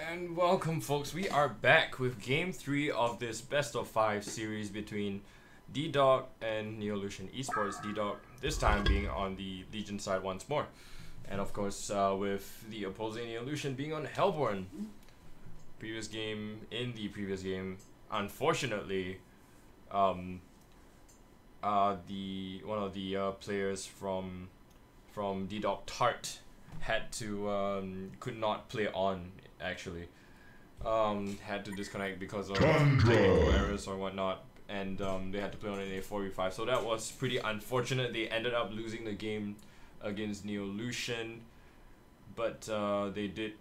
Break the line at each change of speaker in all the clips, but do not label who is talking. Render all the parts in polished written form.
And welcome, folks. We are back with Game 3 of this Best of 5 series between D-Dog and Neolution Esports. D-Dog this time being on the Legion side once more. And of course, with the opposing Neolution being on Hellborn. In the previous game, unfortunately, one of the players from D-Dog Tart had to could not play on actually. Had to disconnect because of technical errors or whatnot, and they had to play on an A4v5. So that was pretty unfortunate. They ended up losing the game against Neolution, but they did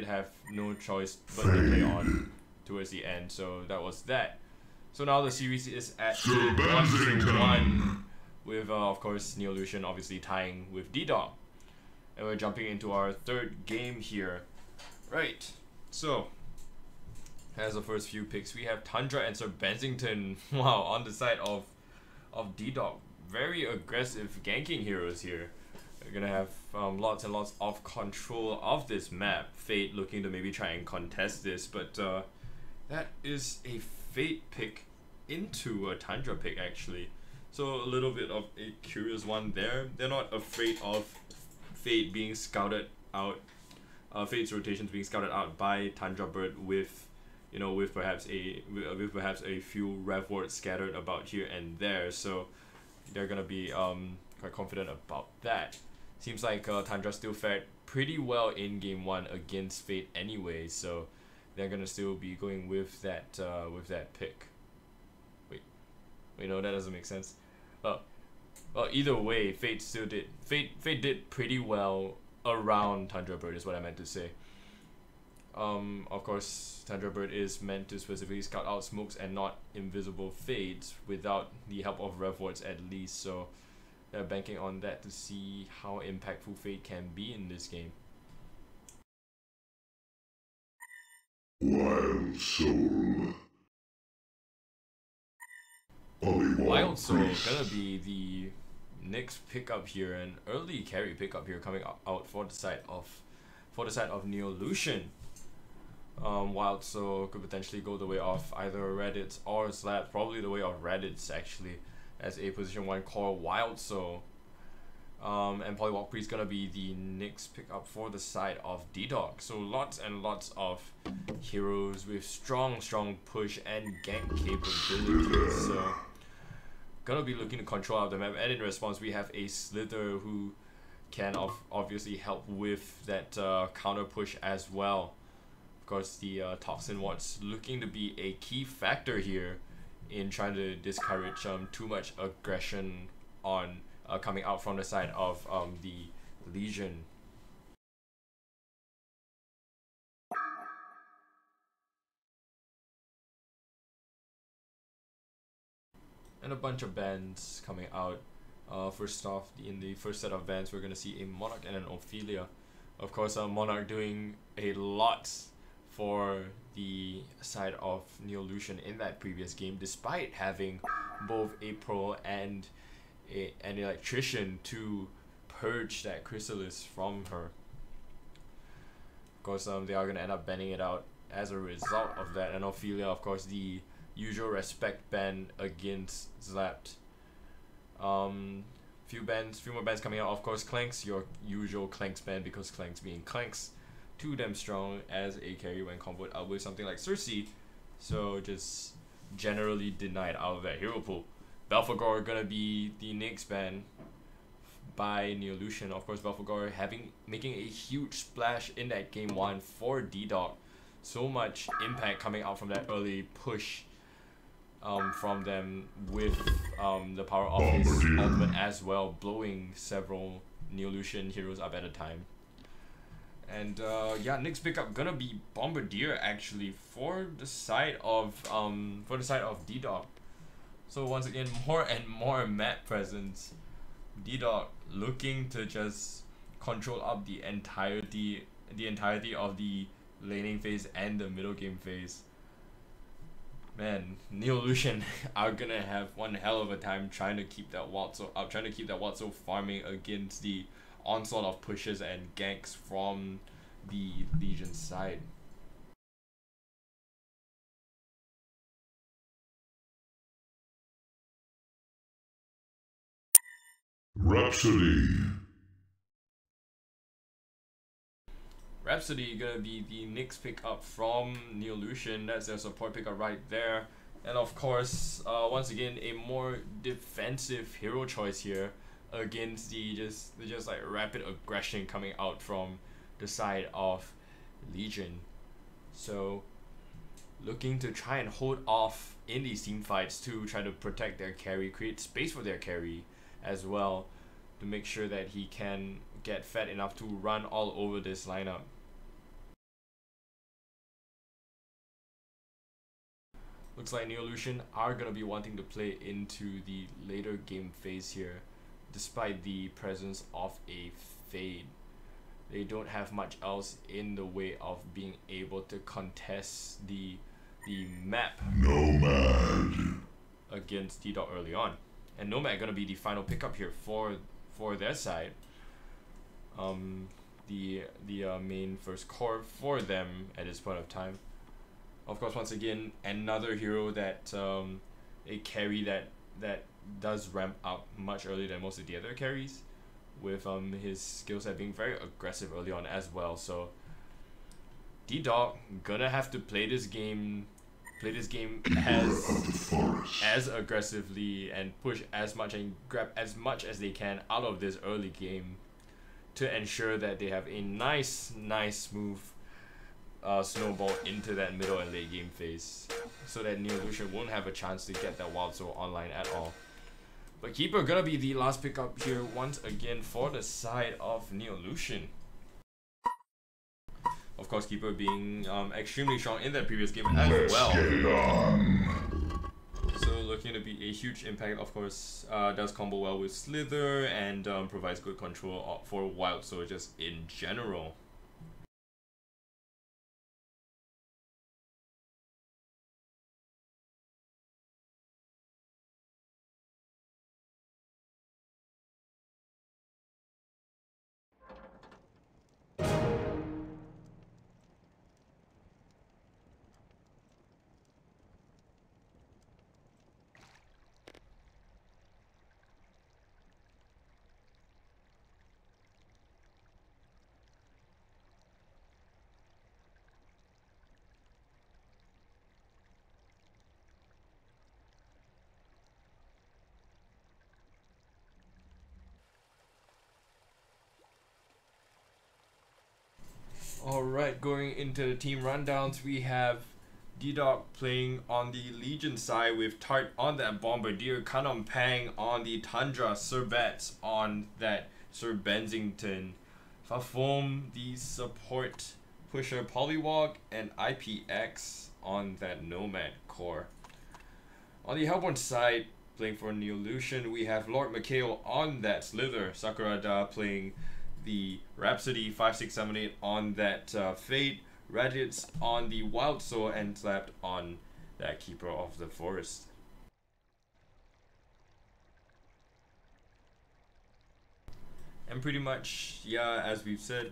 have no choice but to play on towards the end. So that was that. So now the series is at 1-1 with of course Neolution obviously tying with D-Dog. And we're jumping into our third game here. Right, so as the first few picks, we have Tundra and Sir Bensington. Wow, on the side of D-Dog. Very aggressive ganking heroes here. We're gonna have lots and lots of control of this map. Fate looking to maybe try and contest this, but that is a Fate pick into a Tundra pick actually. So a little bit of a curious one there. They're not afraid of Fate being scouted out. Fate's rotations being scouted out by Tundra Bird with perhaps a few rev wards scattered about here and there, so they're gonna be quite confident about that. Seems like Tundra still fared pretty well in game 1 against Fate anyway, so they're gonna still be going with that pick. Wait, no, that doesn't make sense. Well, either way, Fate did pretty well around Tundra Bird is what I meant to say. Of course, Tundra Bird is meant to specifically scout out smokes and not invisible Fates without the help of rev wards at least, so they're banking on that to see how impactful Fate can be in this game.
Wild Soul.
Wild Soul gonna be the next pickup here, an early carry pickup here coming out for the side of Neolution. Wild Soul could potentially go the way of either Reddit or Zlapped, probably the way of Reddit actually, as a position 1 core Wild Soul. And Polywalk Priest gonna be the next pickup for the side of D-Dog. So lots and lots of heroes with strong push and gank capabilities. So gonna be looking to control out the map, and in response we have a Slither who can obviously help with that counter push as well. Of course, the Toxin wards looking to be a key factor here in trying to discourage too much aggression on coming out from the side of the Legion. And a bunch of bans coming out. First off, in the first set of bans, we're going to see a Monarch and an Ophelia. Of course, Monarch doing a lot for the side of Neolution in that previous game, despite having both a Pro and an Electrician to purge that Chrysalis from her. Of course, they are going to end up banning it out as a result of that. And Ophelia, of course, the usual respect ban against Zlapped. Few more bans coming out. Of course, Clanks, your usual Clanks ban, because Clanks being Clanks, too damn strong as a carry when comboed out with something like Cersei, so just generally denied out of that hero pool. Belphegor gonna be the next ban by Neolution. Of course, Belphegor making a huge splash in that game 1 for D-Dog. So much impact coming out from that early push from them with the power of his ultimate as well, blowing several Neolution heroes up at a time. And yeah, next pickup gonna be Bombardier actually for the side of D-Dog. So once again, more and more map presence. D-Dog looking to just control up the entirety of the laning phase and the middle game phase. Man, Neolution are gonna have one hell of a time trying to keep that Wild Soul up, trying to keep that Wild Soul farming against the onslaught of pushes and ganks from the Legion side. Rhapsody gonna be the next pickup from Neolution. That's their support pickup right there. And of course, once again, a more defensive hero choice here against the just like rapid aggression coming out from the side of Legion. So looking to try and hold off in these team fights to try to protect their carry, create space for their carry as well, to make sure that he can get fed enough to run all over this lineup. Looks like Neolution are going to be wanting to play into the later game phase here, despite the presence of a Fade. They don't have much else in the way of being able to contest the map Nomad against D-Dog early on. And Nomad going to be the final pickup here for their side. The main first core for them at this point of time. Of course, once again, another hero that a carry that does ramp up much earlier than most of the other carries, with his skill set being very aggressive early on as well. So D-Dog gonna have to play this game as aggressively and push as much and grab as much as they can out of this early game to ensure that they have a nice smooth snowball into that middle and late game phase, so that Neolution won't have a chance to get that Wild Soul online at all. But Keeper gonna be the last pickup here once again for the side of Neolution. Of course, Keeper being extremely strong in that previous game as well. So looking to be a huge impact. Of course, does combo well with Slither and provides good control for Wild Soul just in general. Alright, going into the team rundowns, we have D-Dog playing on the Legion side with Tart on that Bombardier, Kanom Pang on the Tundra, Servets on that Sir Bensington, Fafom the support pusher Polywog, and IPX on that Nomad core. On the Hellborn side, playing for Neolution, we have Lord Mikhail on that Slither, Sakurada playing the Rhapsody 5678 on that Fate, Raditz on the Wild Soul, and Zlapped on that Keeper of the Forest. And pretty much, yeah, as we've said,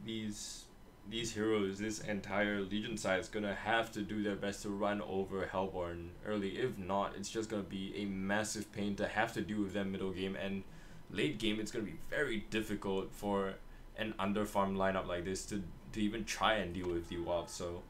these heroes, this entire Legion side is gonna have to do their best to run over Hellborn early. If not, it's just gonna be a massive pain to have to deal with them middle game, and late game it's going to be very difficult for an underfarm lineup like this to even try and deal with the Wild Soul.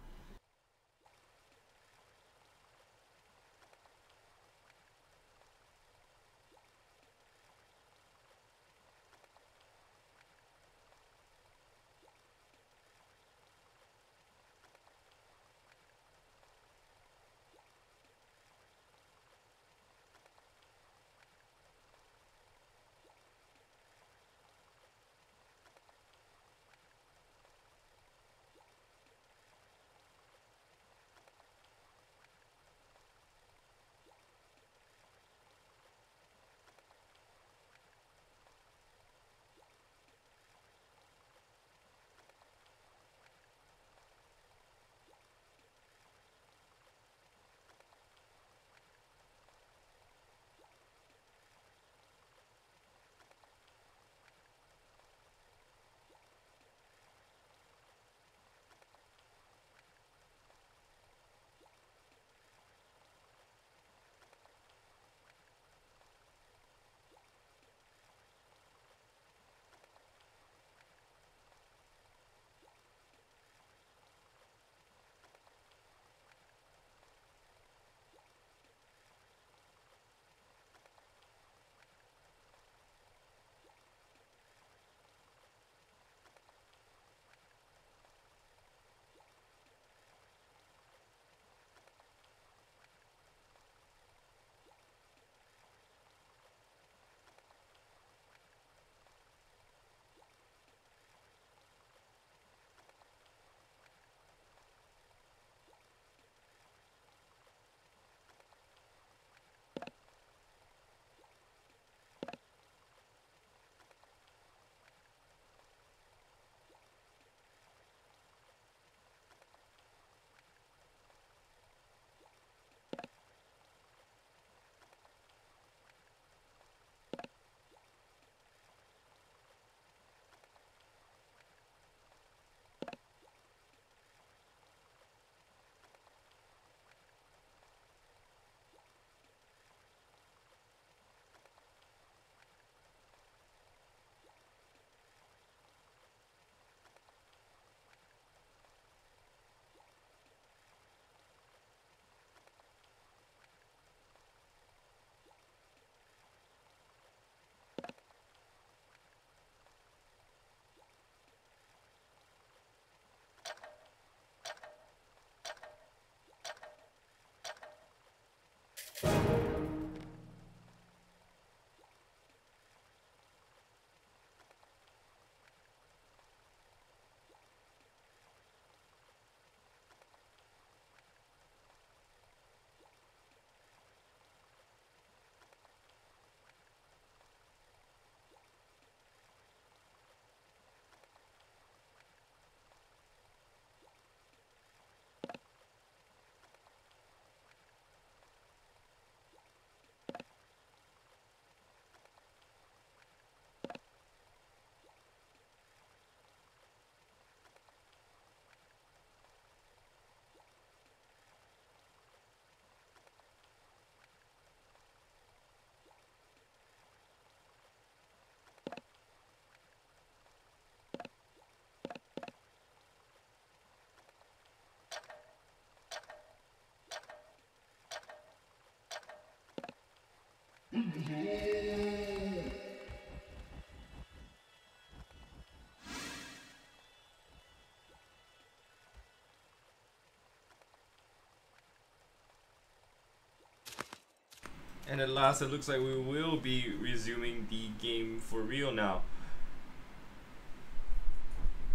And at last, it looks like we will be resuming the game for real now.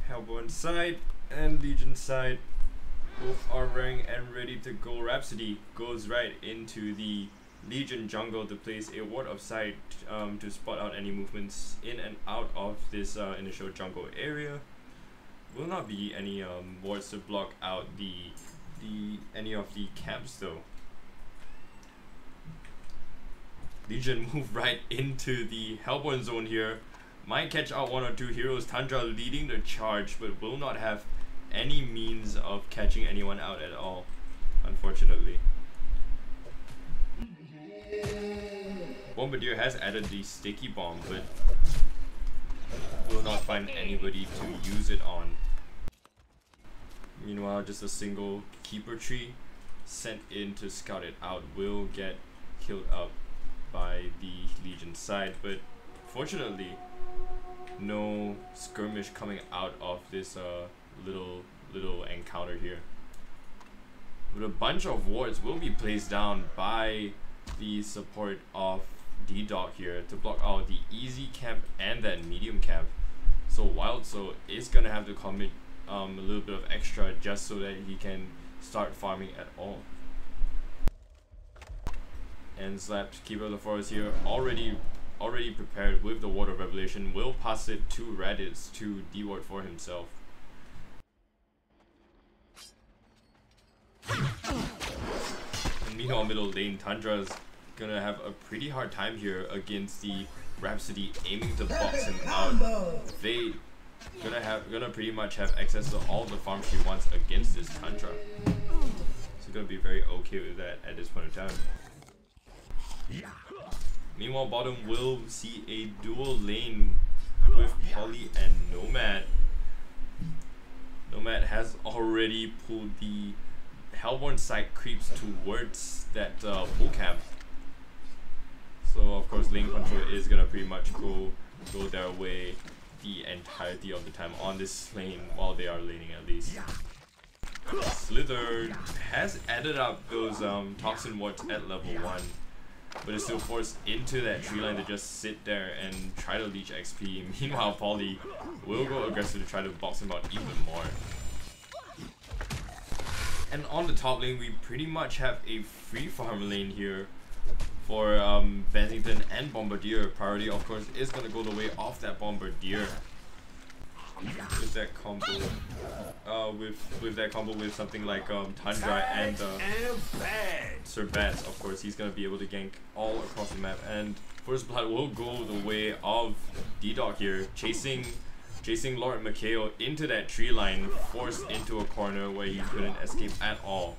Hellborn side and Legion side both are raring and ready to go. Rhapsody goes right into the Legion jungle to place a ward of sight to spot out any movements in and out of this initial jungle area. Will not be any wards to block out any of the camps though. Legion move right into the Hellborn zone here. Might catch out one or two heroes. Tundra leading the charge, but will not have any means of catching anyone out at all, unfortunately. Bombardier has added the sticky bomb, but will not find anybody to use it on. Meanwhile, just a single keeper tree sent in to scout it out will get killed up by the Legion side, but fortunately no skirmish coming out of this little encounter here. But a bunch of wards will be placed down by the support of D-Dog here to block out the easy camp and that medium camp. So Wild Soul is gonna have to commit a little bit of extra just so that he can start farming at all. And Zlapped, Keeper of the Forest here, already prepared with the Ward of Revelation, will pass it to Raditz to deward for himself. And meanwhile, middle lane, Tundra's gonna have a pretty hard time here against the Rhapsody aiming to box him out. They gonna pretty much have access to all the farm she wants against this Tundra. So gonna be very okay with that at this point in time. Meanwhile, bottom will see a dual lane with Polly and Nomad. Nomad has already pulled the Hellborn side creeps towards that bull camp. So of course lane control is gonna pretty much go their way the entirety of the time on this lane while they are laning at least. Slither has added up those toxin wards at level 1. But is still forced into that tree line to just sit there and try to leech XP. Meanwhile, Polly will go aggressive to try to box him out even more. And on the top lane, we pretty much have a free farm lane here for Bennington and Bombardier. Priority, of course, is going to go the way of that Bombardier. With that combo, with something like Tundra and Sir Bats, of course, he's gonna be able to gank all across the map. And First Blood will go the way of D-Dog here, chasing Lord Mikhail into that tree line, forced into a corner where he couldn't escape at all.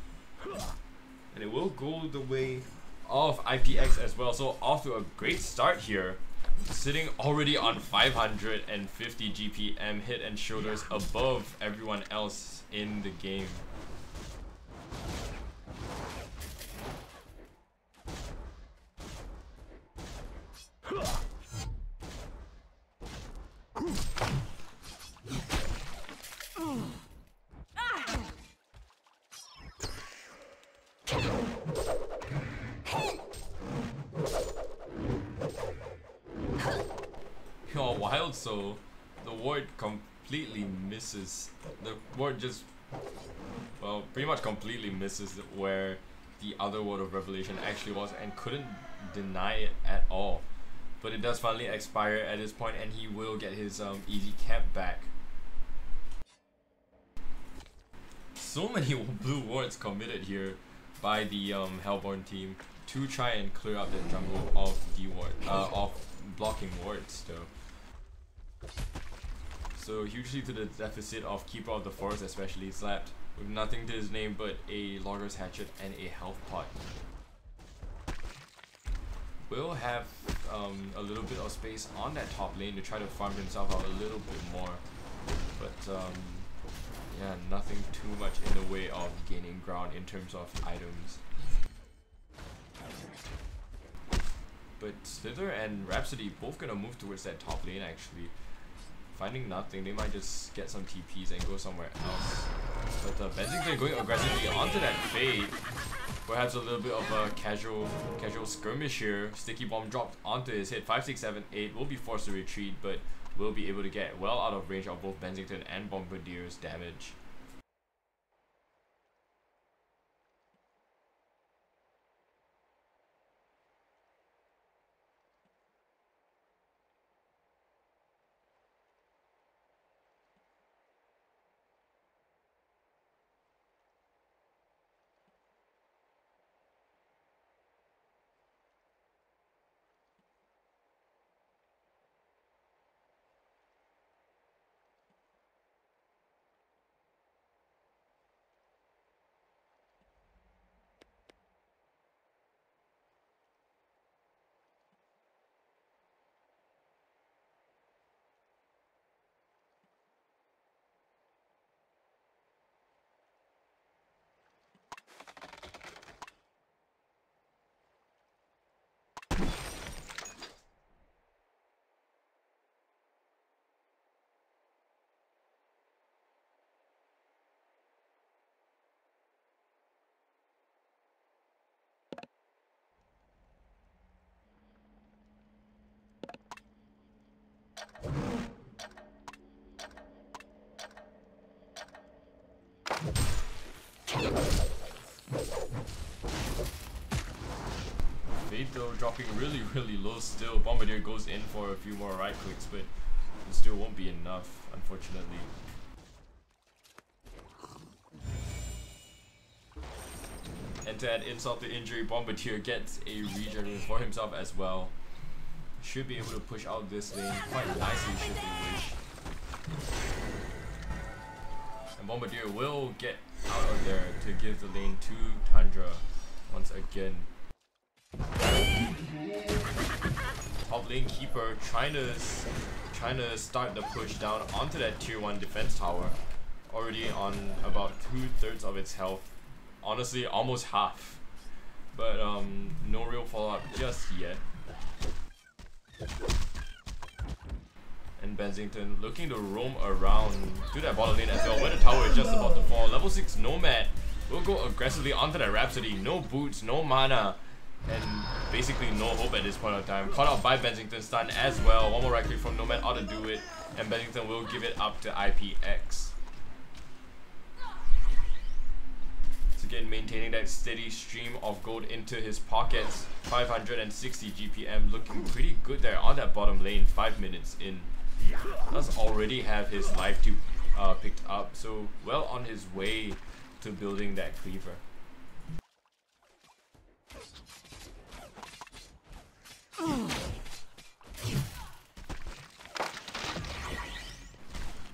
And it will go the way of IPX as well. So off to a great start here. Sitting already on 550 GPM, head and shoulders above everyone else in the game. Wild Soul, the ward completely misses. The ward just, well, pretty much completely misses where the other Ward of Revelation actually was and couldn't deny it at all. But it does finally expire at this point and he will get his easy camp back. So many blue wards committed here by the Hellborn team to try and clear out the jungle of the ward, of blocking wards though. So hugely to the deficit of Keeper of the Forest, especially Zlapped, with nothing to his name but a Logger's Hatchet and a health pot. Will have a little bit of space on that top lane to try to farm himself out a little bit more, but yeah, nothing too much in the way of gaining ground in terms of items. but Slither and Rhapsody both gonna move towards that top lane actually. Finding nothing, they might just get some TPs and go somewhere else. But Bensington going aggressively onto that fade. Perhaps a little bit of a casual skirmish here. Sticky bomb dropped onto his head. 5, 6, 7, 8 will be forced to retreat, but will be able to get well out of range of both Bensington and Bombardier's damage. Fade though dropping really low still. Bombardier goes in for a few more right clicks, but it still won't be enough, unfortunately. And to add insult to injury, Bombardier gets a regen for himself as well. Should be able to push out this lane quite nicely should they wish. And Bombardier will get out of there to give the lane to Tundra once again. Top lane keeper trying to start the push down onto that tier 1 defense tower. Already on about 2/3 of its health. Honestly, almost half. But no real follow-up just yet. And Bensington looking to roam around to that bottom lane as well, where the tower is just about to fall. Level 6 Nomad will go aggressively onto that Rhapsody. No boots, no mana, and basically no hope at this point of time. Caught out by Bensington, stun as well. One more right click from Nomad ought to do it, and Bensington will give it up to IPX. So again, maintaining that steady stream of gold into his pockets. 560 GPM, looking pretty good there on that bottom lane. 5 minutes in. Does already have his life tube picked up, so well on his way to building that cleaver.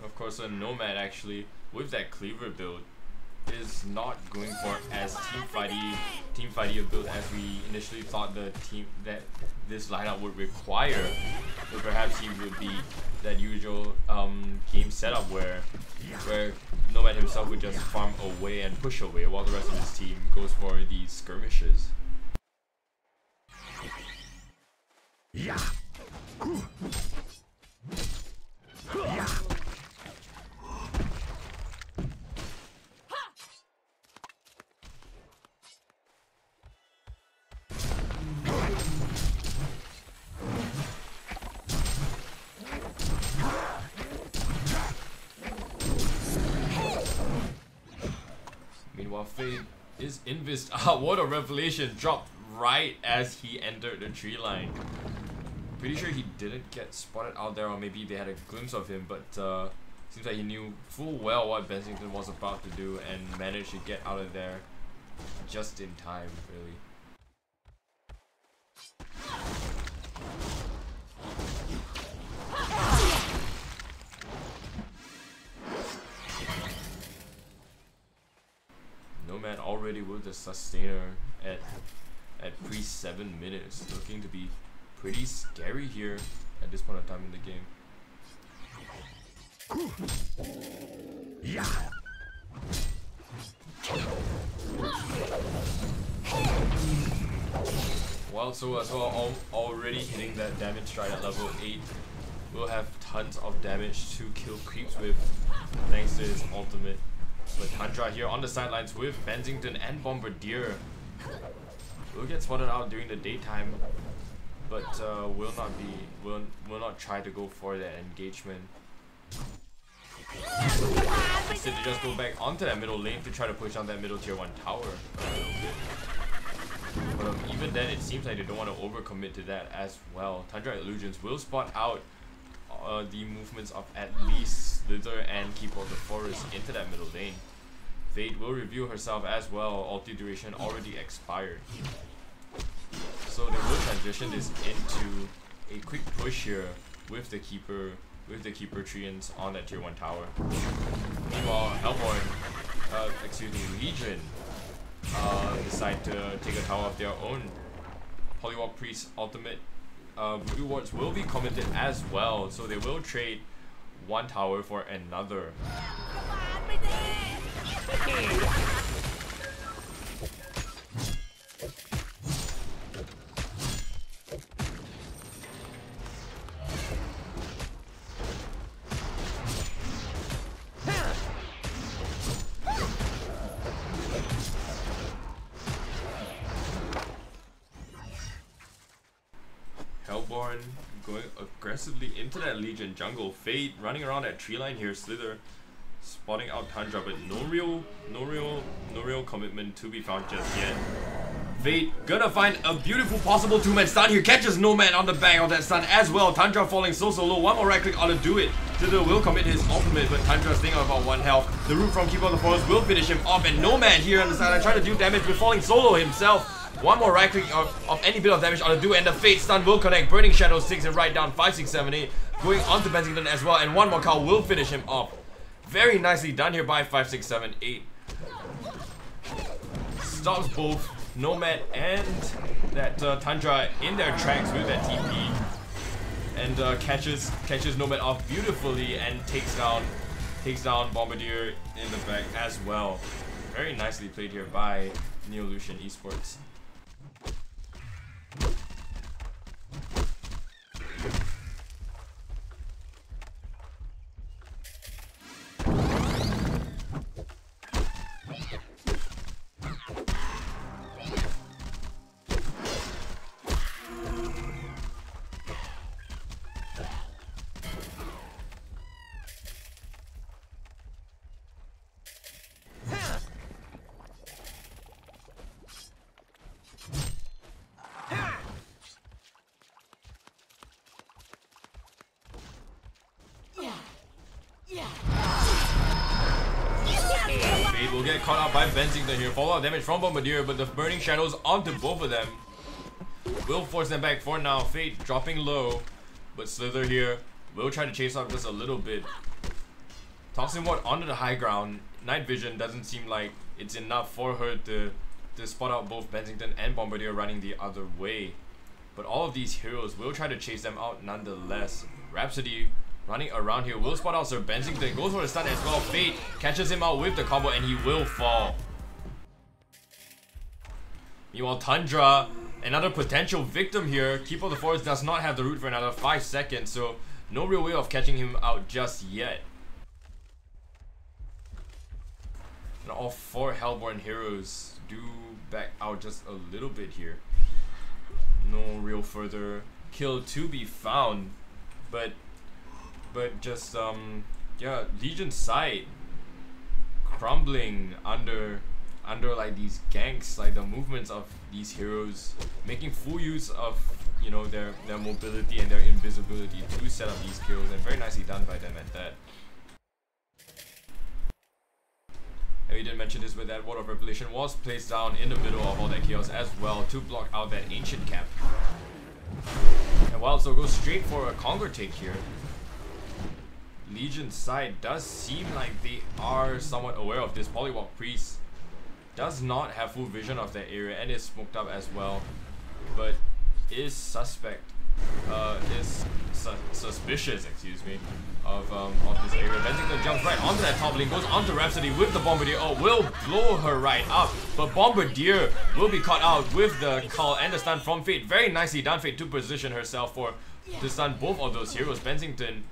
Of course, a Nomad actually with that cleaver build is not going for as team fighty a build as we initially thought that this lineup would require. So perhaps he would be that usual game setup where Nomad himself would just farm away and push away while the rest of his team goes for these skirmishes. Yeah. Meanwhile, Fade is invis. What a revelation! Dropped right as he entered the tree line. Pretty sure he didn't get spotted out there, or maybe they had a glimpse of him, but seems like he knew full well what Bensington was about to do and managed to get out of there just in time, really. Nomad already with the sustainer at pre 7 minutes, looking to be pretty scary here at this point of time in the game. Yeah. Wild Soul as well, already hitting that damage stride at level 8. Will have tons of damage to kill creeps with, thanks to his ultimate. But Tundra here on the sidelines with Bensington and Bombardier. Will get spotted out during the daytime, but will not try to go for that engagement. Instead they just go back onto that middle lane to try to push down that middle tier 1 tower a little bit. But even then it seems like they don't want to overcommit to that as well. Tundra Illusions will spot out the movements of at least Slither and Keeper of the Forest into that middle lane. Fate will reveal herself as well, ulti duration already expired. So they will transition this into a quick push here with the Keeper Treants on that tier 1 tower. Meanwhile, Legion decide to take a tower of their own. Polywalk Priest ultimate Voodoo Wards will be committed as well, so they will trade one tower for another. Hellborn going aggressively into that Legion jungle. Fade running around that tree line here. Slither spotting out Tundra, but no real commitment to be found just yet. Fade gonna find a beautiful possible 2-man stun here. Catches Nomad on the back of that stun as well. Tundra falling so low. One more right click ought to do it. Slither will commit his ultimate, but Tundra staying on about 1 health. The root from Keeper of the Forest will finish him off, and Nomad here on the side trying to do damage but falling solo himself. One more right click of any bit of damage ought to do, and the Fate stun will connect. Burning Shadows takes it right down. 5, 6, 7, 8. Going on to Bensington as well, and one more cow will finish him off. Very nicely done here by 5, 6, 7, 8. Stops both Nomad and that Tundra in their tracks with that TP. And catches Nomad off beautifully and takes down Bombardier in the back as well. Very nicely played here by Neolution Esports. Will get caught out by Bensington here. Fallout damage from Bombardier, but the Burning Shadows onto both of them will force them back for now. Fate dropping low, but Slither here will try to chase up just a little bit. Tossing Ward onto the high ground. Night Vision doesn't seem like it's enough for her to spot out both Bensington and Bombardier running the other way. But all of these heroes will try to chase them out nonetheless. Rhapsody running around here will spot out Sir Bensington, goes for the stun as well. Fate catches him out with the combo and he will fall. Meanwhile, Tundra, another potential victim here. Keeper of the Forest does not have the root for another 5 seconds, so no real way of catching him out just yet. And all 4 Hellborn heroes do back out just a little bit here. No real further kill to be found, but just yeah, Legion side crumbling under like these ganks, like the movements of these heroes, making full use of, you know, their mobility and their invisibility to set up these kills, and very nicely done by them at that. And we didn't mention this, but that Ward of Revelation was placed down in the middle of all that chaos as well to block out that ancient cap. And Wild Soul goes straight for a Conquer take here. Legion side does seem like they are somewhat aware of this. Polywalk Priest does not have full vision of that area and is smoked up as well, but is suspect suspicious, excuse me, of this area. Bensington jumps right onto that top lane, goes onto Rhapsody with the Bombardier. Oh, will blow her right up, but Bombardier will be caught out with the call and the stun from Fate. Very nicely done, Fate, to position herself for to stun both of those heroes. Bensington,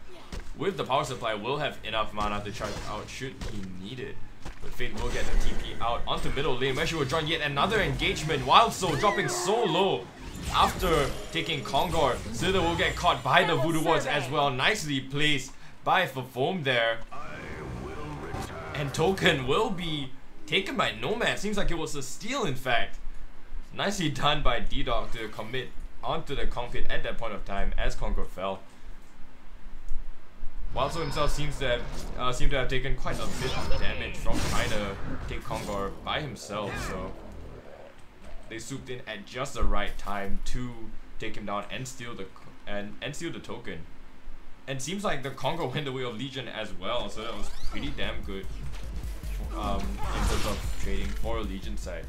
with the power supply, will have enough mana to charge out should he need it. But Fate will get the TP out onto middle lane, where she will join yet another engagement. Wild Soul dropping so low after taking Kongor. Slither will get caught by the Voodoo Wards as well. Nicely placed by Foam there. And Token will be taken by Nomad. Seems like it was a steal, in fact. Nicely done by D-Dog to commit onto the Kong pit at that point of time as Kongor fell. Wildso himself seems to have taken quite a bit of damage from trying to take Kongor by himself, so they swooped in at just the right time to take him down and steal the token. And seems like the Kongor went the way of Legion as well, so that was pretty damn good in terms of trading for a Legion side.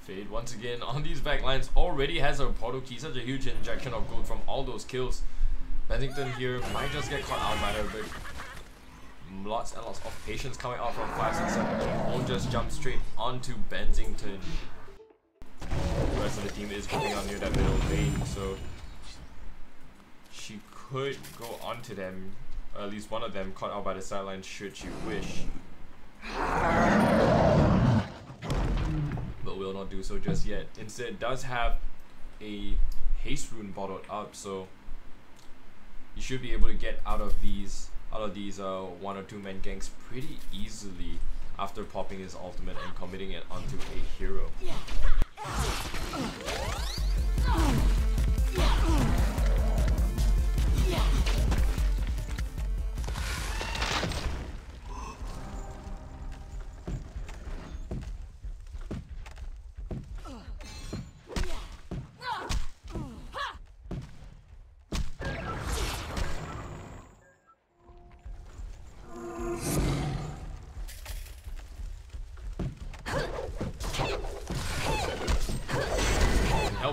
Fade once again on these backlines already has a portal key, such a huge injection of gold from all those kills. Bennington here might just get caught out by her, but lots and lots of patience coming out from 5, 6, 7. Won't just jump straight onto Bensington. The rest of the team is coming out near that middle lane, so she could go onto them, or at least one of them caught out by the sideline should she wish. But will not do so just yet. Instead, does have a haste rune bottled up, so you should be able to get out of these 1 or 2 man ganks pretty easily after popping his ultimate and committing it onto a hero.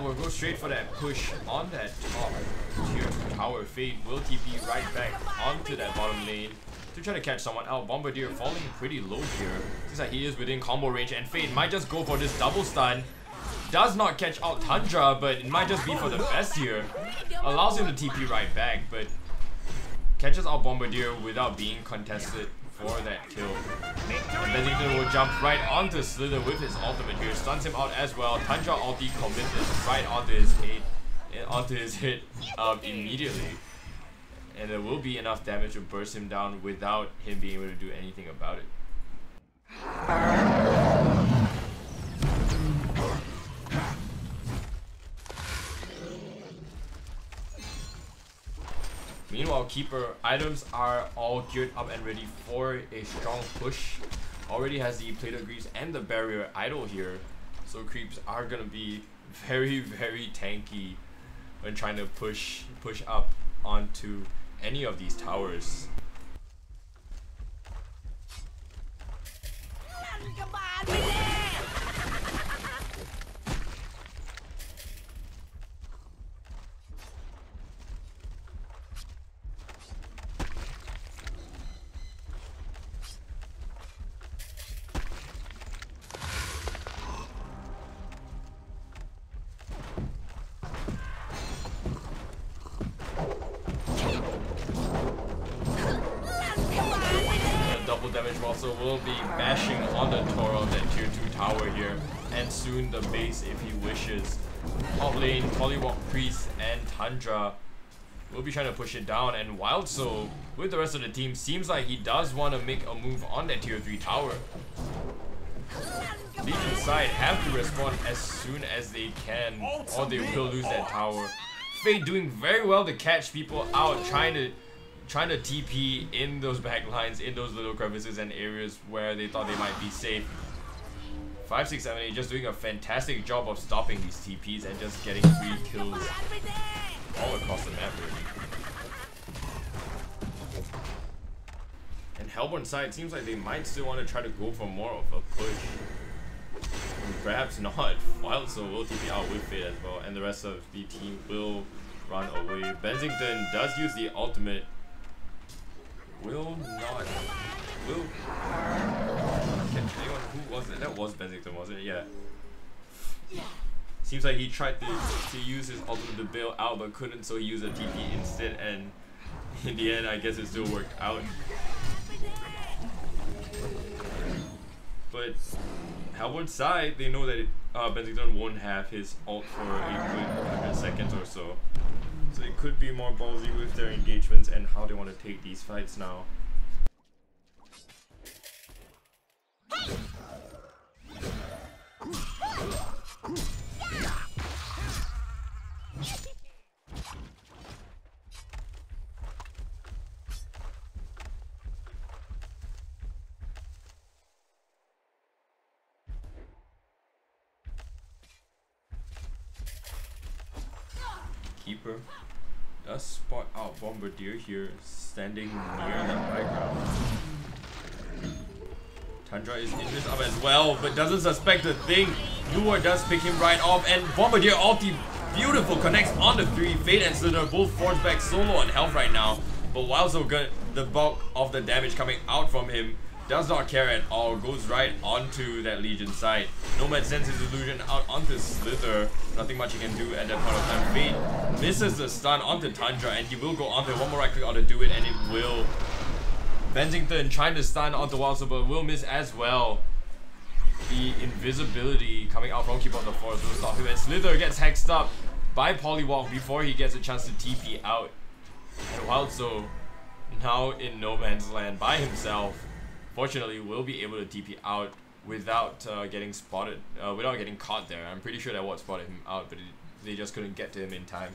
We'll go straight for that push on that top tier 2 tower. Fade will TP right back onto that bottom lane to try to catch someone out. Bombardier falling pretty low here. Seems like he is within combo range, and Fade might just go for this double stun. Does not catch out Tundra, but it might just be for the best here. Allows him to TP right back, but catches out Bombardier without being contested for that kill. And Bennington will jump right onto Slither with his ultimate here, stuns him out as well. Tundra ulti committed right onto his hit immediately. And there will be enough damage to burst him down without him being able to do anything about it. Meanwhile, Keeper items are all geared up and ready for a strong push. Already has the Plate of Greaves and the Barrier idle here, so creeps are gonna be very, very tanky when trying to push up onto any of these towers. Damage also will be bashing on the Toro of that tier 2 tower here, and soon the base if he wishes. Top lane, Polywalk Priest and Tundra will be trying to push it down, and Wild Soul with the rest of the team seems like he does want to make a move on that tier 3 tower. Legion side have to respond as soon as they can, or they will lose that tower. Fade doing very well to catch people out, trying to TP in those backlines, in those little crevices and areas where they thought they might be safe. 5, 6, 7, 8 just doing a fantastic job of stopping these TPs and just getting free kills all across the map really. And Hellborn side seems like they might still want to try to go for more of a push. Perhaps not. Wild Soul will TP out with Fade as well, and the rest of the team will run away. Bensington does use the ultimate. Will not. Will. Can anyone, who was it? That was Bensington, wasn't it? Yeah. Seems like he tried to use his ultimate to bail out, but couldn't, so he used a TP instead, and in the end, I guess it still worked out. But Hellborn side, they know that Bensington won't have his ult for a good 100 seconds or so. So they could be more ballsy with their engagements and how they want to take these fights now. Keeper does spot out Bombardier here, standing near the high ground. Tundra is in this up as well, but doesn't suspect a thing. Lure does pick him right off, and Bombardier ulti, beautiful, connects on the 3. Fade and Slither both forged back solo on health right now, but Wildso got the bulk of the damage coming out from him. Does not care at all, goes right onto that Legion side. Nomad sends his illusion out onto Slither. Nothing much he can do at that point of time. Fade misses the stun onto Tundra, and he will go onto one more right click to do it, and it will. Bensington trying to stun onto Wildso, but will miss as well. The invisibility coming out from Keeper of the Forest will stop him, and Slither gets hexed up by Polywalk before he gets a chance to TP out. And Wildso now in no man's land by himself. Fortunately, will be able to TP out without getting spotted, without getting caught there. I'm pretty sure that Watt spotted him out, but they just couldn't get to him in time.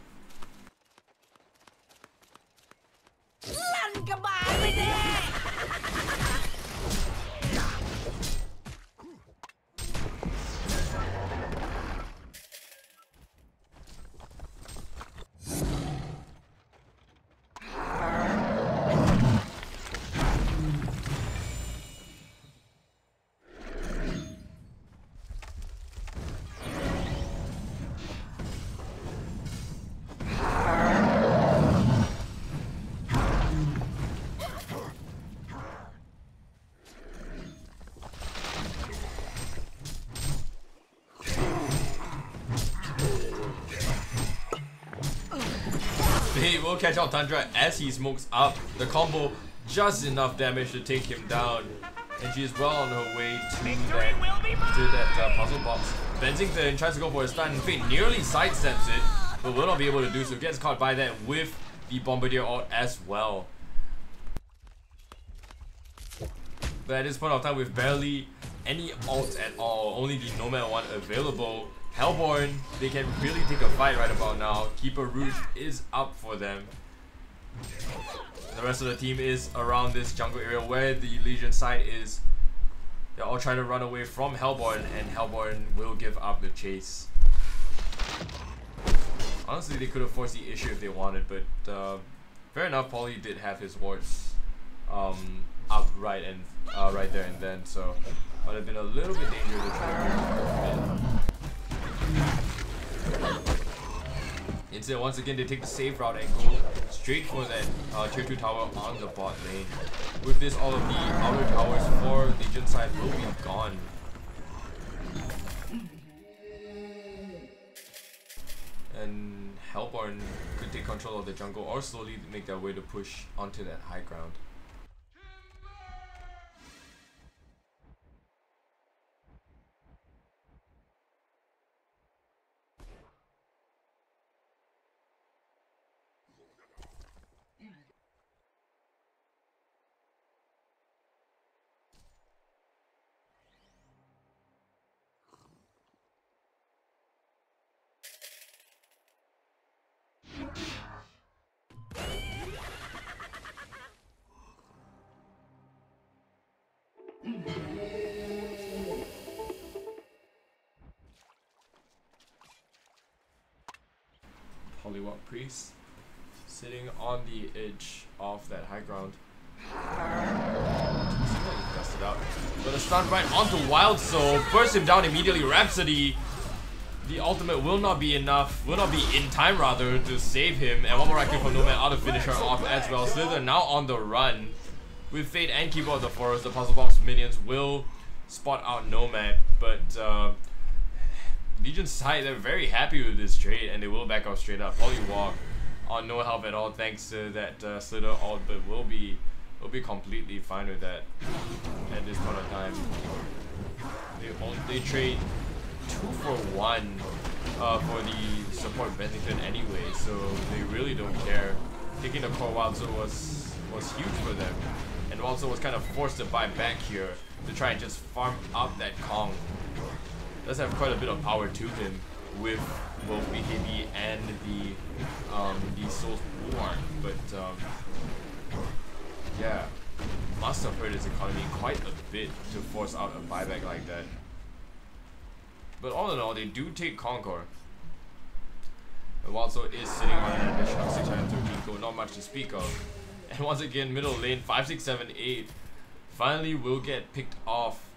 He will catch out Tundra as he smokes up. The combo, just enough damage to take him down. And she is well on her way to that puzzle box. Bensington tries to go for a stun. Fate nearly sidesteps it, but will not be able to do so. Gets caught by that with the Bombardier ult as well. But at this point of time, with barely any ults at all, only the Nomad one available, Hellborn, they can really take a fight right about now. Keeper Rouge is up for them. The rest of the team is around this jungle area where the Legion side is. They're all trying to run away from Hellborn, and Hellborn will give up the chase. Honestly, they could have forced the issue if they wanted, but fair enough, Paulie did have his wards up right there and then, so it would have been a little bit dangerous to try to move. Instead, once again, they take the safe route and go straight for that tier 2 tower on the bot lane. With this, all of the outer towers for Legion side will be gone. And Hellborn could take control of the jungle or slowly make their way to push onto that high ground. Polywalk Priest sitting on the edge of that high ground. Dusted out. Gonna stun right onto Wild Soul, burst him down immediately. Rhapsody. The ultimate will not be enough, will not be in time rather, to save him. And one more kill from Nomad out to finish her off as well. Slither now on the run. With Fate and Keeper of the Forest, the Puzzle Box minions will spot out Nomad. But Legion's side, they're very happy with this trade and they will back off straight up. Polywalk on no help at all thanks to that Slither ult, but will be completely fine with that at this point of time. They trade 2 for 1 for the support Bennington anyway, so they really don't care. Taking the core Wild Soul was huge for them, and Wild Soul was kind of forced to buy back here to try and just farm up that Kong. Does have quite a bit of power to him with both BKB and the Soul's War, but yeah, must have hurt his economy quite a bit to force out a buyback like that. But all in all, they do take Conquer. And Wild Soul is sitting on an additional 613 gold, not much to speak of. And once again, middle lane, 5, 6, 7, 8 finally will get picked off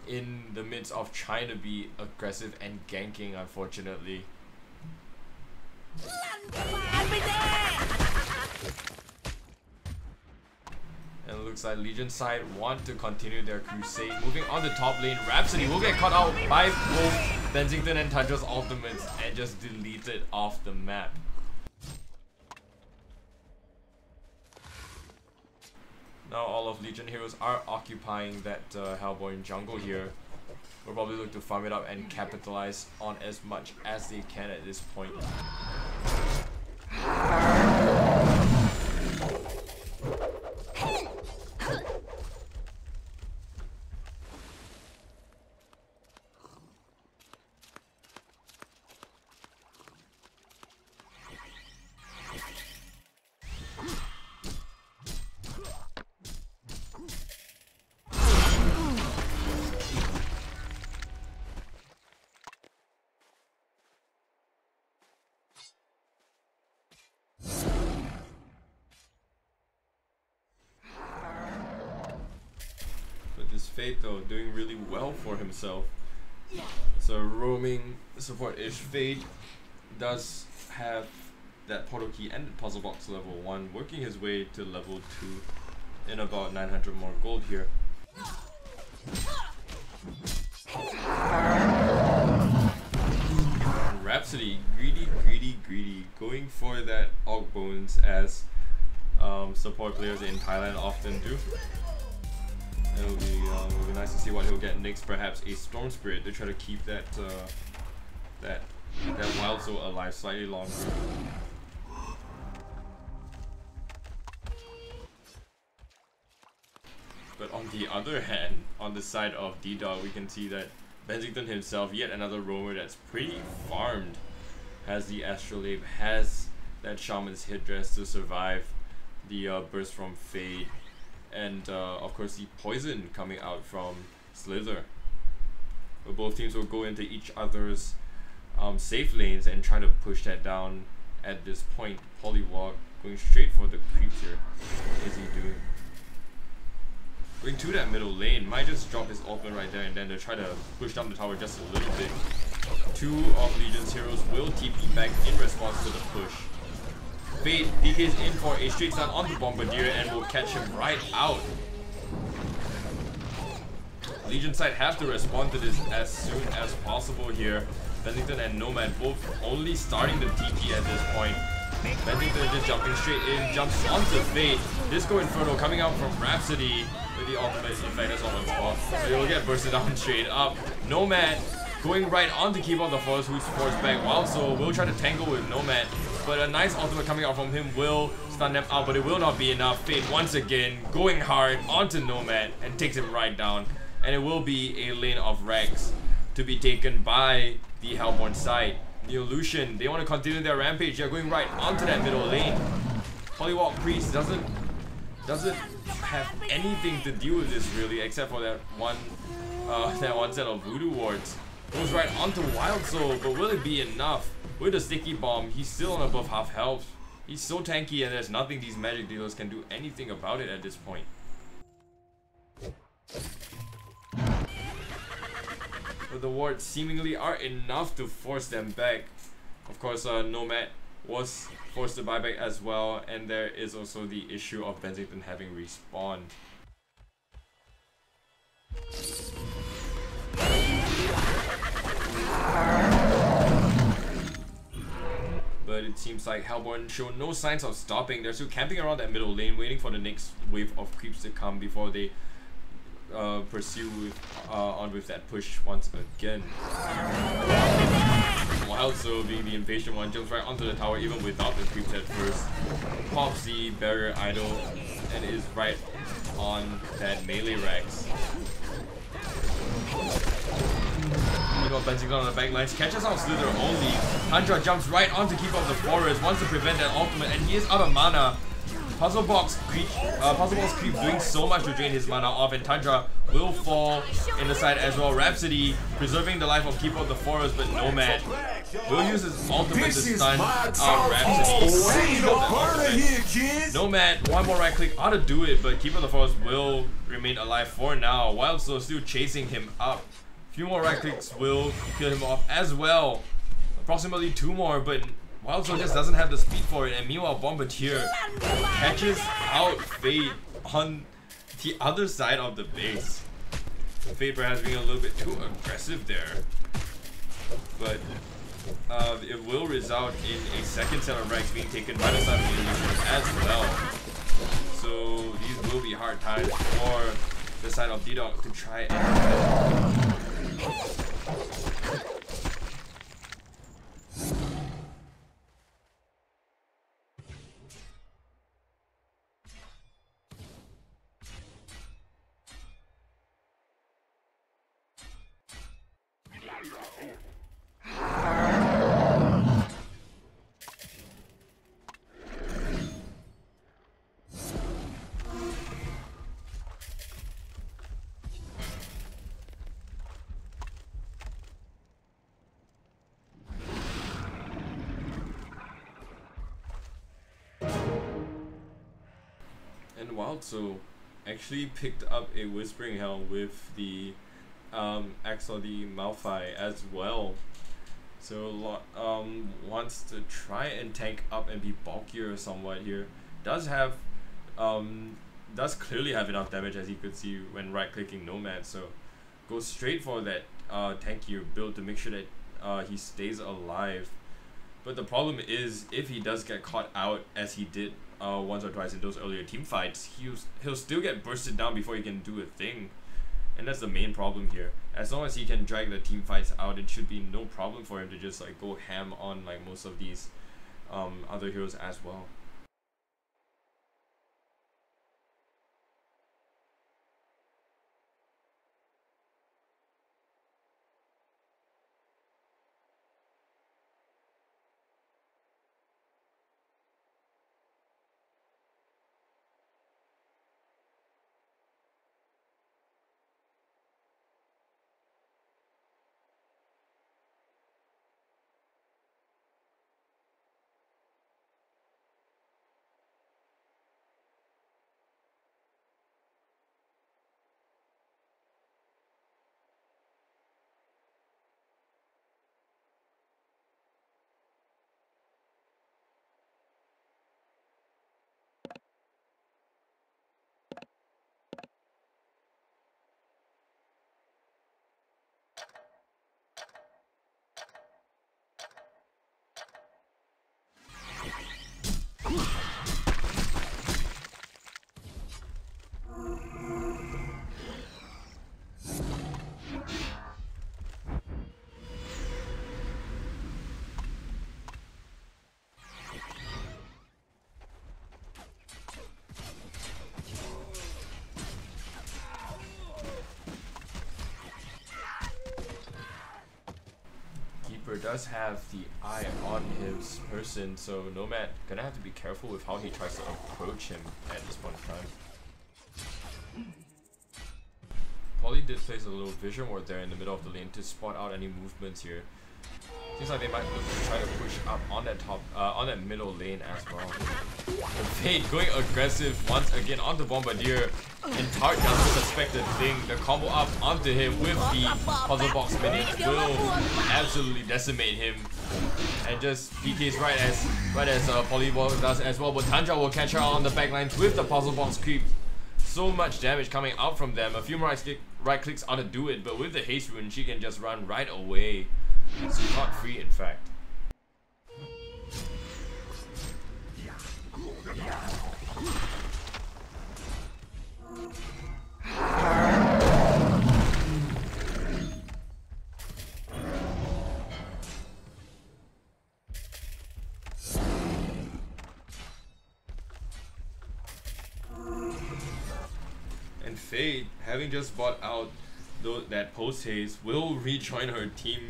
in the midst of trying to be aggressive and ganking, unfortunately. And it looks like Legion side want to continue their crusade. Moving on to top lane, Rhapsody will get caught out by both Bensington and Tundra's ultimates and just deleted off the map. Now all of Legion heroes are occupying that Hellborn jungle here. We'll probably look to farm it up and capitalize on as much as they can at this point. Fate though doing really well for himself. So roaming support-ish Fate does have that portal key and puzzle box level 1, working his way to level 2 in about 900 more gold here. Rhapsody, greedy, going for that Orc Bones as support players in Thailand often do. It'll be nice to see what he'll get next. Perhaps a Storm Spirit to try to keep that that Wild Soul alive slightly longer. But on the other hand, on the side of D-Dog, we can see that Bensington himself, yet another roamer that's pretty farmed, has the Astrolabe, has that Shaman's Headdress to survive the burst from Fade. And of course the poison coming out from Slither. But both teams will go into each other's safe lanes and try to push that down at this point. Polywalk going straight for the creeps here. What is he doing? Going to that middle lane, might just drop his ultimate right there and then to try to push down the tower just a little bit. 2 of Legion's heroes will TP back in response to the push. Fate DK's in for a straight stun onto Bombardier and will catch him right out. Legion side have to respond to this as soon as possible here. Bennington and Nomad both only starting the TP at this point. Bennington just jumping straight in, jumps onto Fate. Disco Inferno coming out from Rhapsody with the ultimate. In fact, that's all on spot. So he'll get bursted down straight up. Nomad going right on to keep up the force, who's forced back. Wild Soul will try to tangle with Nomad, but a nice ultimate coming out from him will stun them out, but it will not be enough. Fate once again going hard onto Nomad and takes him right down. And it will be a lane of Rex to be taken by the Hellborn side. Neolution, they want to continue their rampage. They're going right onto that middle lane. Polywalk Priest doesn't have anything to deal with this really, except for that one set of voodoo wards. Goes right onto Wild Soul, but will it be enough? With a sticky bomb, he's still on above half health. He's so tanky, and there's nothing these magic dealers can do anything about it at this point. But the wards seemingly are enough to force them back. Of course, Nomad was forced to buy back as well, and there is also the issue of Bensington having respawned. But it seems like Hellborn show no signs of stopping. They're still camping around that middle lane, waiting for the next wave of creeps to come before they pursue on with that push once again. Wild Soul, being the impatient one, jumps right onto the tower even without the creeps at first. Pops the barrier idol and is right on that melee Rex. Meanwhile, Benzington on the backlines catches out Slither only. Tundra jumps right on to keep up the forest, wants to prevent that ultimate, and he is out of mana. Puzzle Box creep doing so much to drain his mana off, and Tundra will fall in the side as well. Rhapsody preserving the life of Keep Up the Forest, but Nomad will use his ultimate to stun Rhapsody. Nomad, one more right click ought to do it, but Keep Up the Forest will remain alive for now. Wild Soul still chasing him up. Few more right clicks will kill him off as well. Approximately 2 more, but Wild Soul just doesn't have the speed for it. And meanwhile, Bombardier catches out Fade on the other side of the base. Fade perhaps being a little bit too aggressive there, but it will result in a second set of Rex being taken by the side of the illusion as well. So these will be hard times for the side of D-Dog to try and Wild Soul actually picked up a Whispering Hell with the Axel the Malphite as well. So wants to try and tank up and be bulkier somewhat here. Does clearly have enough damage, as you could see when right clicking Nomad, so goes straight for that tankier build to make sure that he stays alive. But the problem is, if he does get caught out, as he did once or twice in those earlier team fights, he'll still get bursted down before he can do a thing. And that's the main problem here. As long as he can drag the team fights out, it should be no problem for him to just like go ham on like most of these other heroes as well. Does have the eye on his person, so Nomad gonna have to be careful with how he tries to approach him at this point in time. did place a little vision ward there in the middle of the lane to spot out any movements here. Seems like they might look to try to push up on that on that middle lane as well. Fade going aggressive once again onto Bombardier. And Tart does the suspected thing. The combo up onto him with the puzzle box minions will absolutely decimate him. And just PKs right as Polyball does as well. But Tundra will catch her on the backlines with the puzzle box creep. So much damage coming out from them. A few more right clicks ought to do it, but with the haste rune, she can just run right away. She's not free, in fact. And Fade, having just bought out that post haste, will rejoin her team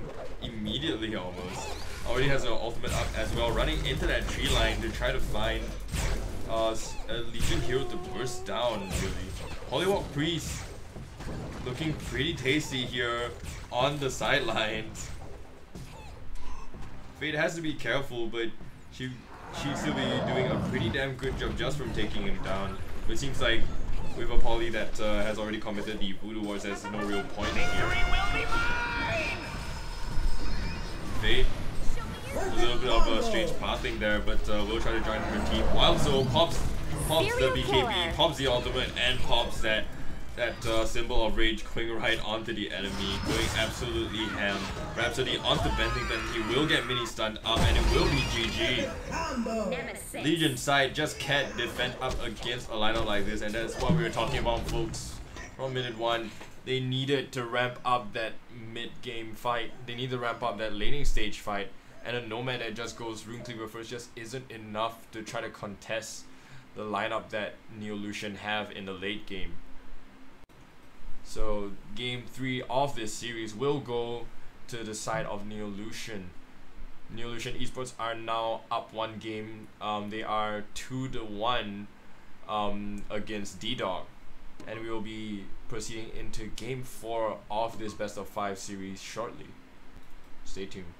immediately almost. Already has an ultimate up as well, running into that tree line to try to find a Legion hero to burst down, really. Polywalk Priest looking pretty tasty here on the sidelines. Fade has to be careful, but she'd still be doing a pretty damn good job just from taking him down. But it seems like with a poly that has already committed the Voodoo Wars, there's no real point here. Fade, a little bit of a strange pathing there, but we'll try to join her team. While Zo pops the BKB, pops the ultimate, and pops that symbol of rage going right onto the enemy, going absolutely ham. Rhapsody onto Bennington, he will get mini stunned up, and it will be GG. Legion side just can't defend up against a lineup like this, and that's what we were talking about, folks. From minute 1, they needed to ramp up that mid-game fight. They need to ramp up that laning stage fight, and a Nomad that just goes Rune Cleaver first just isn't enough to try to contest the lineup that Neolution have in the late game. So game 3 of this series will go to the side of Neolution. Neolution Esports are now up 1 game. They are 2-1 against D-Dog. And we will be proceeding into game 4 of this best of 5 series shortly. Stay tuned.